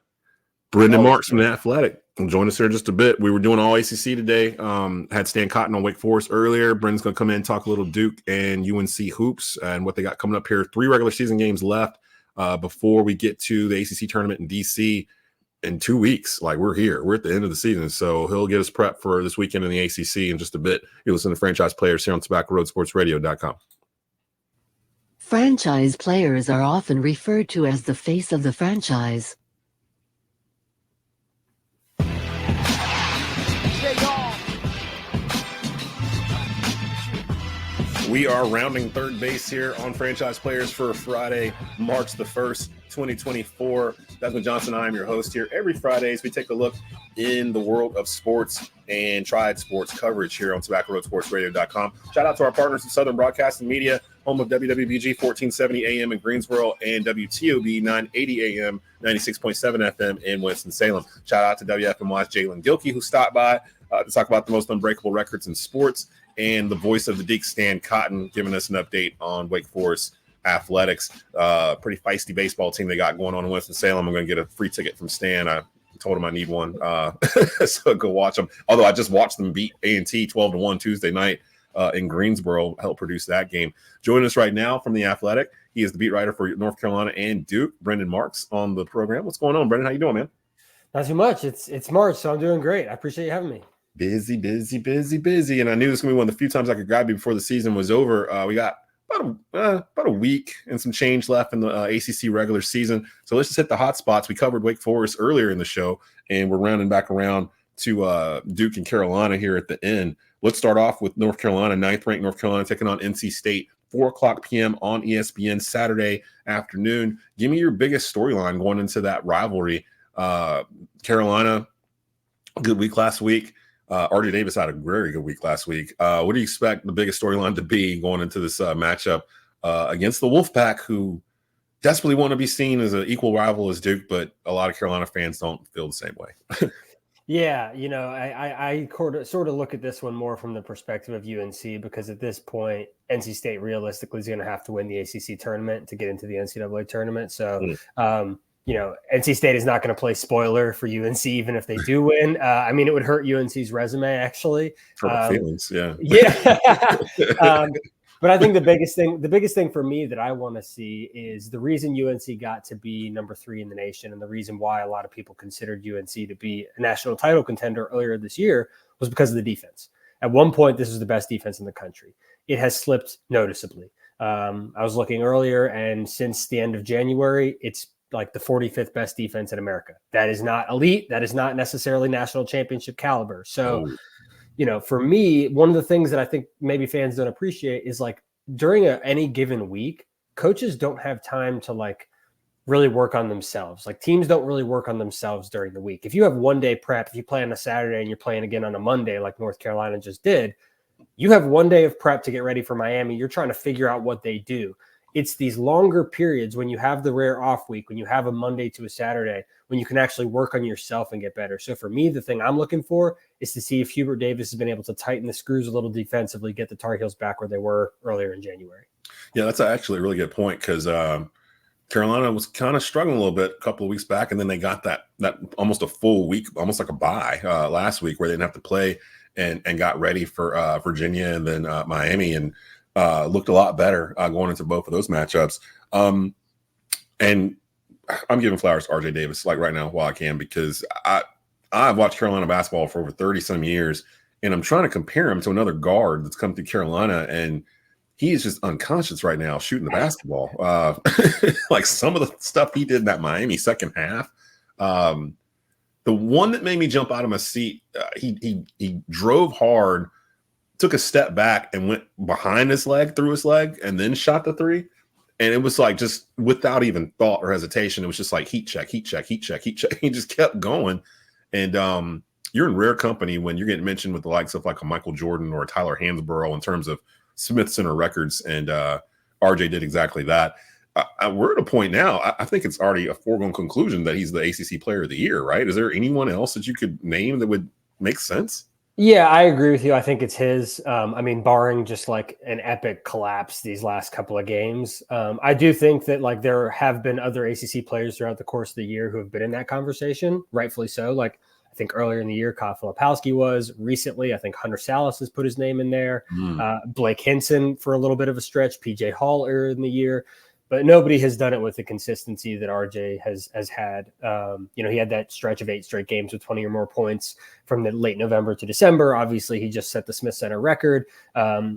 Brendan Marks from The Athletic. Join us here in just a bit. We were doing all ACC today. Had Stan Cotten on Wake Forest earlier. Brendan's going to come in and talk a little Duke and UNC hoops and what they got coming up here. 3 regular season games left before we get to the ACC tournament in DC in 2 weeks. Like, we're here. We're at the end of the season. So he'll get us prepped for this weekend in the ACC in just a bit. You listen to Franchise Players here on TobaccoRoadSportsRadio.com. Franchise players are often referred to as the face of the franchise. We are rounding third base here on Franchise Players for Friday, March the 1st, 2024. Desmond Johnson, I am your host here. Every Friday as we take a look in the world of sports and tried sports coverage here on TobaccoRoadSportsRadio.com. Shout out to our partners at Southern Broadcasting Media, home of WWBG 1470 AM in Greensboro and WTOB 980 AM, 96.7 FM in Winston-Salem. Shout out to WFMY's Jaelen Gilkey, who stopped by to talk about the most unbreakable records in sports, and the voice of the Deacons, Stan Cotten, giving us an update on Wake Forest athletics. Pretty feisty baseball team they got going on in Winston-Salem. I'm going to get a free ticket from Stan. I told him I need one, so go watch them. Although I just watched them beat A&T 12-1 Tuesday night in Greensboro, helped produce that game. Joining us right now from The Athletic, he is the beat writer for North Carolina and Duke, Brendan Marks, on the program. What's going on, Brendan? How you doing, man? Not too much. It's March, so I'm doing great. I appreciate you having me. Busy. And I knew this was going to be one of the few times I could grab you before the season was over. We got about a week and some change left in the ACC regular season. So let's just hit the hot spots. We covered Wake Forest earlier in the show, and we're rounding back around to Duke and Carolina here at the end. Let's start off with North Carolina, 9th-ranked North Carolina taking on NC State, 4:00 p.m. on ESPN Saturday afternoon. Give me your biggest storyline going into that rivalry. Carolina, good week last week. RJ Davis had a very good week last week. What do you expect the biggest storyline to be going into this matchup against the Wolfpack, who desperately want to be seen as an equal rival as Duke, but a lot of Carolina fans don't feel the same way? Yeah, I sort of look at this one more from the perspective of UNC, because at this point, NC State realistically is going to have to win the ACC tournament to get into the NCAA tournament. So, NC State is not going to play spoiler for UNC, even if they do win. I mean, it would hurt UNC's resume, actually. Feelings, yeah. Yeah. But I think the biggest thing for me that I want to see is the reason UNC got to be number 3 in the nation, and the reason why a lot of people considered UNC to be a national title contender earlier this year was because of the defense. At one point, this was the best defense in the country. It has slipped noticeably. I was looking earlier, and since the end of January, it's like the 45th best defense in America. That is not elite. That is not necessarily national championship caliber. So, for me, one of the things that I think maybe fans don't appreciate is, like, during any given week, coaches don't have time to, like, really work on themselves. Like, teams don't really work on themselves during the week. If you have one day prep, if you play on a Saturday and you're playing again on a Monday, like North Carolina just did, you have one day of prep to get ready for Miami. You're trying to figure out what they do. It's these longer periods when you have the rare off week, when you have a Monday to a Saturday, when you can actually work on yourself and get better. So for me, the thing I'm looking for is to see if Hubert Davis has been able to tighten the screws a little defensively, get the Tar Heels back where they were earlier in January. Yeah, that's actually a really good point, because Carolina was kind of struggling a little bit a couple of weeks back, and then they got that almost a full week, almost like a bye last week, where they didn't have to play and got ready for Virginia and then Miami, and looked a lot better going into both of those matchups. And I'm giving flowers to RJ Davis, like, right now while I can, because I've watched Carolina basketball for over 30 some years, and I'm trying to compare him to another guard that's come through Carolina, and he is just unconscious right now shooting the basketball. Like some of the stuff he did in that Miami second half. The one that made me jump out of my seat, he drove hard, took a step back and went behind his leg, through his leg, and then shot the three. And it was like just without even thought or hesitation. It was just like heat check, heat check, heat check, heat check. He just kept going. And you're in rare company when you're getting mentioned with the likes of like a Michael Jordan or a Tyler Hansborough in terms of Smith Center records. And RJ did exactly that. We're at a point now, I think it's already a foregone conclusion that he's the ACC Player of the Year, right? Is there anyone else that you could name that would make sense? Yeah, I agree with you. I think it's his. I mean, barring just like an epic collapse these last couple of games, I do think that like there have been other ACC players throughout the course of the year who have been in that conversation, rightfully so. Like I think earlier in the year, Kyle Filipowski was. Recently, I think Hunter Salas has put his name in there. Blake Hinson for a little bit of a stretch. PJ Hall earlier in the year. But nobody has done it with the consistency that RJ has had. He had that stretch of 8 straight games with 20 or more points from the late November to December. Obviously, he just set the Smith Center record.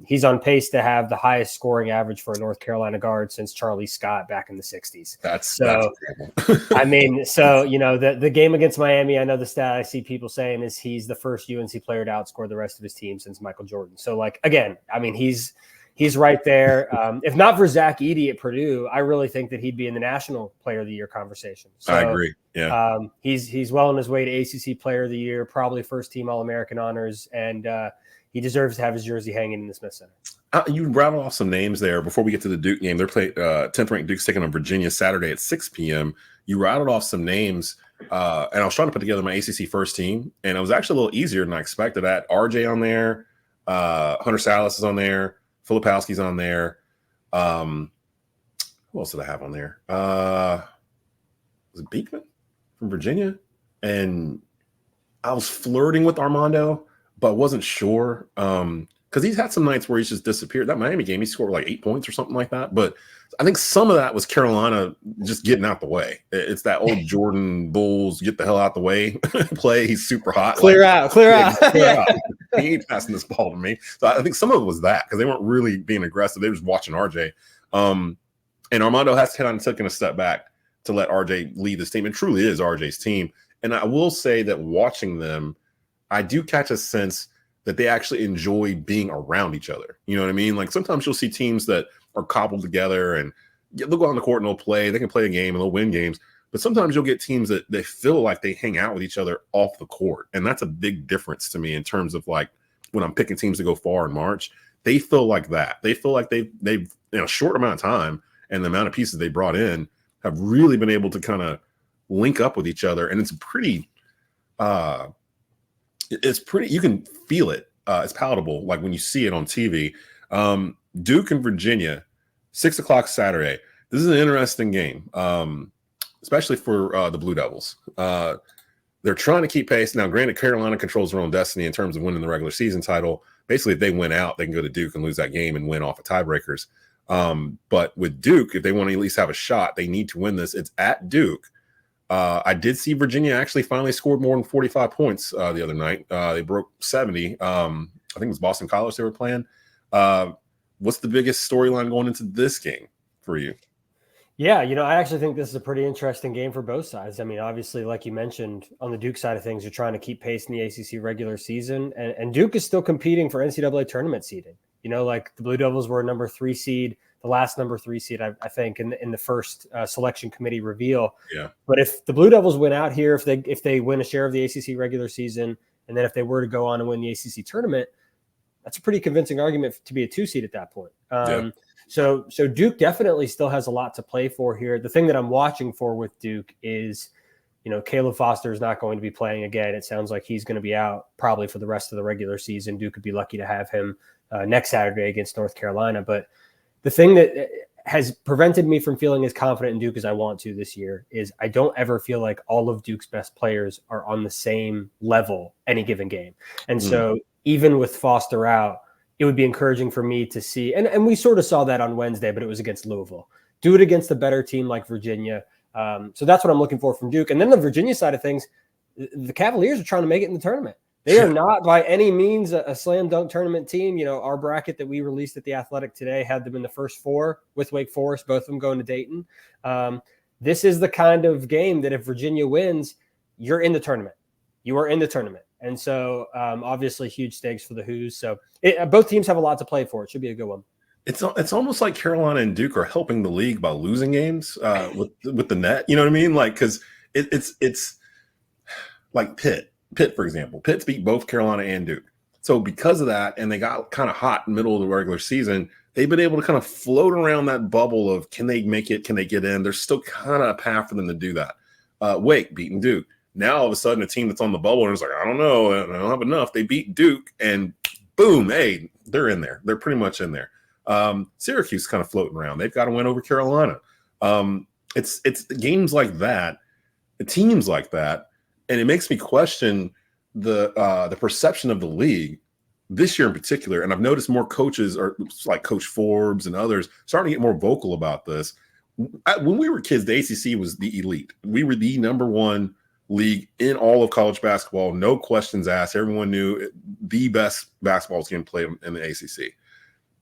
He's on pace to have the highest scoring average for a North Carolina guard since Charlie Scott back in the 60s. That's I mean, so, the game against Miami, I know the stat I see people saying is he's the first UNC player to outscore the rest of his team since Michael Jordan. So, like, again, I mean, he's right there. If not for Zach Edey at Purdue, I really think that he'd be in the National Player of the Year conversation. So, I agree. Yeah, he's well on his way to ACC Player of the Year, probably first team All-American honors, and he deserves to have his jersey hanging in the Smith Center. You rattle off some names there before we get to the Duke game. They're playing 10th ranked Duke's taking on Virginia Saturday at 6 p.m. You rattled off some names, and I was trying to put together my ACC first team, and it was actually a little easier than I expected. I had RJ on there, Hunter Salas is on there. Filipowski's on there. Who else did I have on there? Was it Beekman from Virginia? And I was flirting with Armando, but wasn't sure because he's had some nights where he's just disappeared. That Miami game, he scored like 8 points or something like that. But I think some of that was Carolina just getting out the way. It's that old Jordan Bulls get the hell out the way play. He's super hot. Clear out. He ain't passing this ball to me. So I think some of it was that because they weren't really being aggressive. They were just watching RJ. And Armando has kind of taken a step back to let RJ lead this team. It truly is RJ's team. And I will say that watching them, I do catch a sense that they actually enjoy being around each other. You know what I mean? Like sometimes you'll see teams that are cobbled together and they'll go on the court and they'll play. They can play a game and they'll win games. But sometimes you'll get teams that they feel like they hang out with each other off the court. And that's a big difference to me in terms of like when I'm picking teams to go far in March, they feel like that. They feel like they've in a short amount of time and the amount of pieces they brought in have really been able to kind of link up with each other. And it's pretty, you can feel it. It's palatable. Like when you see it on TV, Duke and Virginia, 6 o'clock Saturday. This is an interesting game. Especially for the Blue Devils. They're trying to keep pace. Now, granted, Carolina controls their own destiny in terms of winning the regular season title. Basically, if they win out, they can go to Duke and lose that game and win off of tiebreakers. But with Duke, if they want to at least have a shot, they need to win this. It's at Duke. I did see Virginia actually finally scored more than 45 points the other night. They broke 70. I think it was Boston College they were playing. What's the biggest storyline going into this game for you? Yeah, I actually think this is a pretty interesting game for both sides. I mean, obviously, like you mentioned, on the Duke side of things, you're trying to keep pace in the ACC regular season, and Duke is still competing for NCAA tournament seeding. Like the Blue Devils were a number 3 seed, the last number 3 seed, I think, in the first selection committee reveal. Yeah. But if the Blue Devils win out here, if they win a share of the ACC regular season, and then if they were to go on and win the ACC tournament, that's a pretty convincing argument to be a 2 seed at that point. So Duke definitely still has a lot to play for here. The thing that I'm watching for with Duke is, Caleb Foster is not going to be playing again. It sounds like he's going to be out probably for the rest of the regular season. Duke could be lucky to have him next Saturday against North Carolina. But the thing that has prevented me from feeling as confident in Duke as I want to this year is I don't ever feel like all of Duke's best players are on the same level any given game. And so even with Foster out, it would be encouraging for me to see, and we sort of saw that on Wednesday, but it was against Louisville. Do it against a better team like Virginia. So that's what I'm looking for from Duke. And then the Virginia side of things, the Cavaliers are trying to make it in the tournament. They are not by any means a slam dunk tournament team. You know, our bracket that we released at The Athletic today had them in the first 4 with Wake Forest, both of them going to Dayton. This is the kind of game that if Virginia wins, you're in the tournament. You are in the tournament. And so obviously huge stakes for the Hoos. So both teams have a lot to play for. It should be a good one. It's almost like Carolina and Duke are helping the league by losing games with the net. You know what I mean? Like, because it's like Pitt, for example. Pitt's beat both Carolina and Duke. So because of that, and they got kind of hot in the middle of the regular season, they've been able to kind of float around that bubble of can they make it? Can they get in? There's still kind of a path for them to do that. Wake beating Duke. Now all of a sudden a team that's on the bubble and it's like, I don't know, I don't have enough. They beat Duke and boom, hey, they're in there. They're pretty much in there. Syracuse kind of floating around. They've got to win over Carolina. It's games like that, teams like that, and it makes me question the perception of the league this year in particular. And I've noticed more coaches, or like Coach Forbes and others, starting to get more vocal about this. When we were kids, the ACC was the elite. We were the number one league in all of college basketball, no questions asked. Everyone knew the best basketball was getting played in the ACC.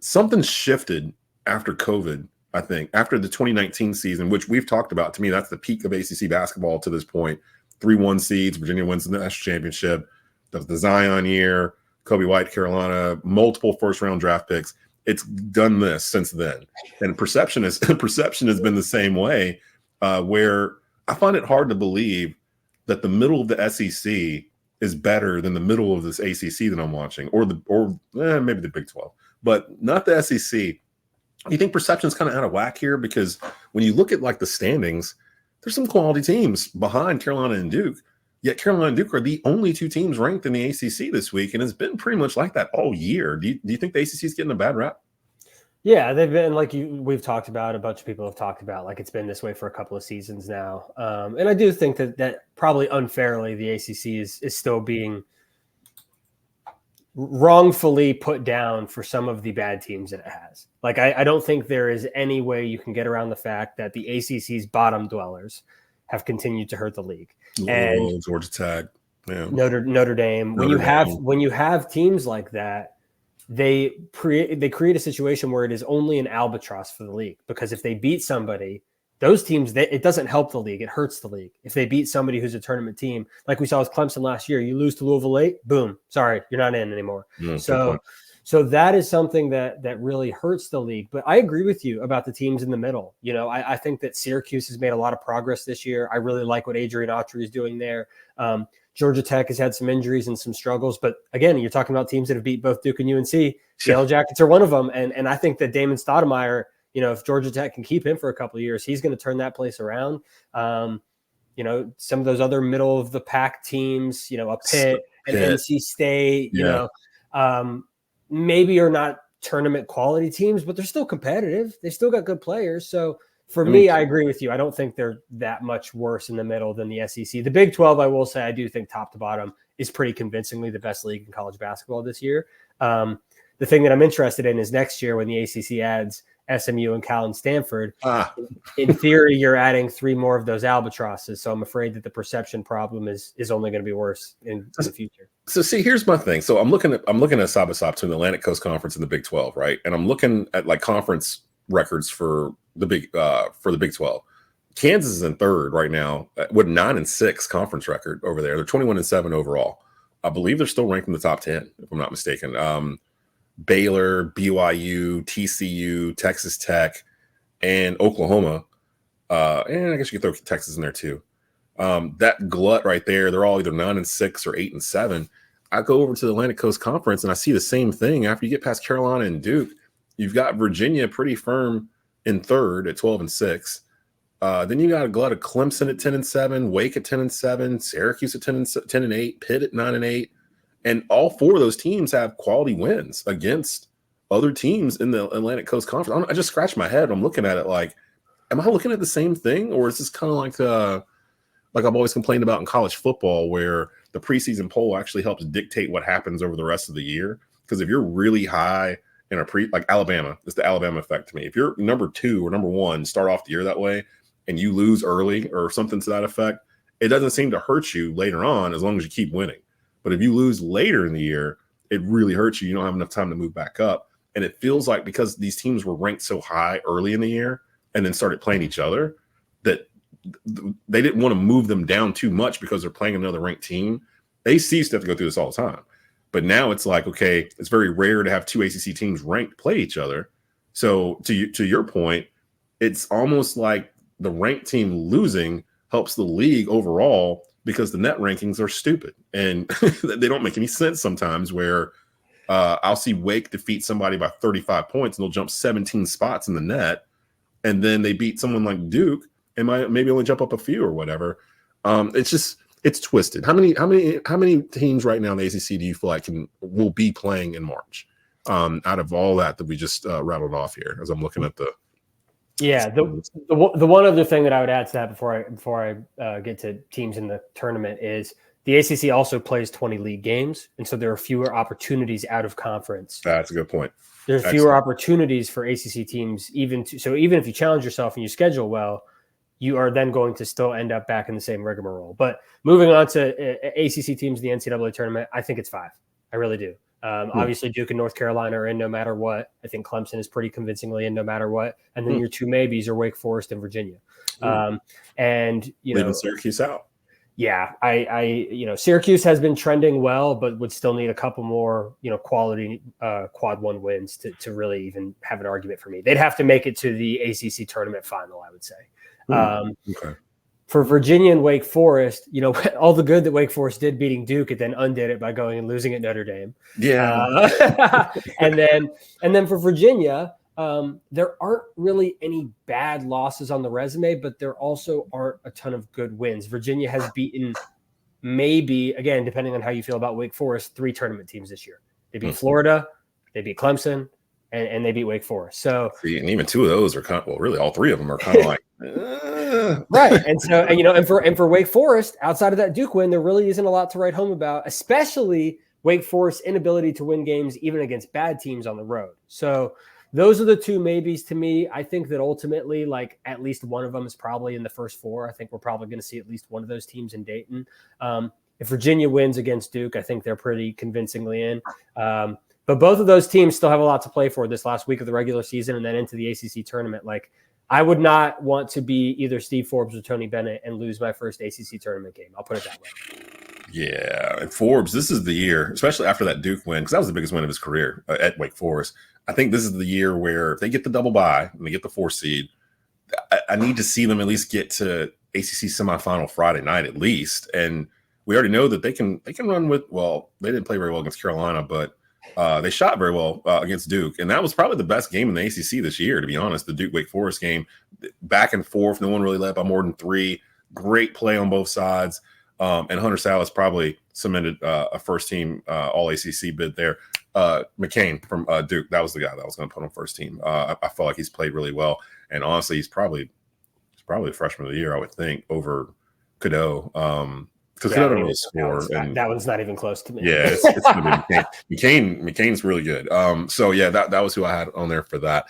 Something shifted after COVID, I think, after the 2019 season, which we've talked about. To me, that's the peak of ACC basketball to this point. 3-1 seeds, Virginia wins the national championship, the Zion year, Kobe White, Carolina, multiple first-round draft picks. It's done this since then. And perception has been the same way, where I find it hard to believe that the middle of the SEC is better than the middle of this ACC that I'm watching, or maybe the Big 12, but not the SEC. You think perception's kind of out of whack here? Because when you look at like the standings, there's some quality teams behind Carolina and Duke, yet Carolina and Duke are the only 2 teams ranked in the ACC this week, and it's been pretty much like that all year. Do you think the ACC is getting a bad rap? Yeah, they've been, like we've talked about, a bunch of people have talked about, like it's been this way for a couple of seasons now. And I do think that probably unfairly the ACC is still being wrongfully put down for some of the bad teams that it has. Like, I don't think there is any way you can get around the fact that the ACC's bottom dwellers have continued to hurt the league. And Georgia Tech, yeah. Notre Dame. When you have teams like that, they create a situation where it is only an albatross for the league, because if they beat somebody, those teams, it doesn't help the league, it hurts the league. If they beat somebody who's a tournament team, like we saw with Clemson last year, you lose to Louisville late, boom, sorry, you're not in anymore. So that is something that really hurts the league. But I agree with you about the teams in the middle. You know, I think that Syracuse has made a lot of progress this year. I really like what Adrian Autry is doing there. Georgia Tech has had some injuries and some struggles, but again, you're talking about teams that have beat both Duke and UNC. The Yellow Jackets are one of them, and I think that Damon Stoudemire, you know, if Georgia Tech can keep him for a couple of years, he's going to turn that place around. You know, some of those other middle of the pack teams, you know, a Pitt, an NC State, you know, maybe are not tournament quality teams, but they're still competitive. They still got good players. So for me, I agree with you. I don't think they're that much worse in the middle than the SEC. The Big 12, I will say, I do think top to bottom is pretty convincingly the best league in college basketball this year. The thing that I'm interested in is next year when the ACC adds SMU and Cal and Stanford. In theory, you're adding 3 more of those albatrosses. So I'm afraid that the perception problem is only going to be worse in the future. So see, here's my thing. So I'm looking at side by side between the Atlantic Coast Conference and the Big 12, right? And I'm looking at like conference records for the Big 12. Kansas is in third right now with 9-6 conference record over there. They're 21-7 overall. I believe they're still ranked in the top 10, if I'm not mistaken. Baylor, BYU, TCU, Texas Tech, and Oklahoma. And I guess you could throw Texas in there too. That glut right there, they're all either 9-6 or 8-7. I go over to the Atlantic Coast Conference and I see the same thing. After you get past Carolina and Duke, you've got Virginia pretty firm in third at 12-6. Then you got a glut of Clemson at 10-7, Wake at 10-7, Syracuse at 10-8, Pitt at 9-8. And all 4 of those teams have quality wins against other teams in the Atlantic Coast Conference. I just scratched my head. I'm looking at it like, am I looking at the same thing? Or is this kind of like I've always complained about in college football, where the preseason poll actually helps dictate what happens over the rest of the year? Because if you're really high in like Alabama, it's the Alabama effect to me. If you're number 2 or number 1, start off the year that way, and you lose early or something to that effect, it doesn't seem to hurt you later on as long as you keep winning. But if you lose later in the year, it really hurts you. You don't have enough time to move back up. And it feels like because these teams were ranked so high early in the year and then started playing each other, that they didn't want to move them down too much because they're playing another ranked team. ACC used to have to go through this all the time. But now it's like, okay, it's very rare to have two ACC teams ranked play each other. So to your point, it's almost like the ranked team losing helps the league overall because the net rankings are stupid. And they don't make any sense sometimes where I'll see Wake defeat somebody by 35 points and they'll jump 17 spots in the net. And then they beat someone like Duke and might maybe only jump up a few or whatever. It's twisted. How many teams right now in the ACC do you feel like will be playing in March? Out of all that we just rattled off here, as I'm looking at the. Yeah, the one other thing that I would add to that before I get to teams in the tournament is the ACC also plays 20 league games, and so there are fewer opportunities out of conference. That's a good point. There's fewer opportunities for ACC teams, even if you challenge yourself and you schedule well, you are then going to still end up back in the same rigmarole. But moving on to ACC teams in the NCAA tournament, I think it's 5. I really do. Obviously, Duke and North Carolina are in no matter what. I think Clemson is pretty convincingly in no matter what. And then your two maybes are Wake Forest and Virginia. And leaving Syracuse out. Yeah, I Syracuse has been trending well, but would still need a couple more quality quad one wins to really even have an argument for me. They'd have to make it to the ACC tournament final, I would say. Okay. For Virginia and Wake Forest, all the good that Wake Forest did beating Duke, it then undid it by going and losing at Notre Dame. Yeah. And then for Virginia, there aren't really any bad losses on the resume, but there also aren't a ton of good wins. Virginia has beaten maybe, again, depending on how you feel about Wake Forest, 3 tournament teams this year. They beat Florida, they beat Clemson, and they beat Wake Forest. So, and even 2 of those are really all 3 of them are kind of like right. And for Wake Forest, outside of that Duke win, there really isn't a lot to write home about, especially Wake Forest's inability to win games even against bad teams on the road. So those are the 2 maybes to me. I think that ultimately, like, at least one of them is probably in the first 4. I think we're probably going to see at least one of those teams in Dayton. If Virginia wins against Duke, I think they're pretty convincingly in. But both of those teams still have a lot to play for this last week of the regular season and then into the ACC tournament. Like, I would not want to be either Steve Forbes or Tony Bennett and lose my first ACC tournament game. I'll put it that way. Yeah, and Forbes, this is the year, especially after that Duke win, because that was the biggest win of his career at Wake Forest. I think this is the year where if they get the double bye and they get the 4 seed, I need to see them at least get to ACC semifinal Friday night at least. And we already know that they can run with, well, they didn't play very well against Carolina, but they shot very well against Duke. And that was probably the best game in the ACC this year, to be honest, the Duke-Wake Forest game. Back and forth, no one really led by more than 3. Great play on both sides. And Hunter Salas probably cemented a first-team All-ACC bid there. McCain from Duke, that was the guy that was going to put on first team. I felt like he's played really well. And honestly, he's probably the freshman of the year, I would think, over Cadeau. Because Cadeau didn't really score. That one's not even close to me. Yeah, it's going to be McCain. McCain's really good. So, yeah, that was who I had on there for that.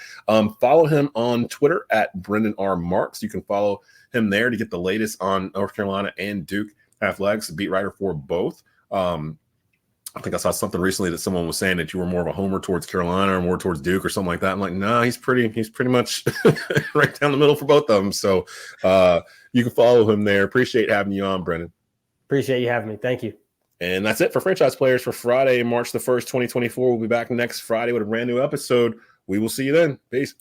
Follow him on Twitter at Brendan R. Marks. You can follow him there to get the latest on North Carolina and Duke athletics, beat writer for both. I think I saw something recently that someone was saying that you were more of a homer towards Carolina or more towards Duke or something like that. I'm like, no, he's pretty much right down the middle for both of them. So you can follow him there. Appreciate having you on, Brendan. Appreciate you having me. Thank you. And that's it for Franchise Players for Friday, March the 1st, 2024. We'll be back next Friday with a brand new episode. We will see you then. Peace.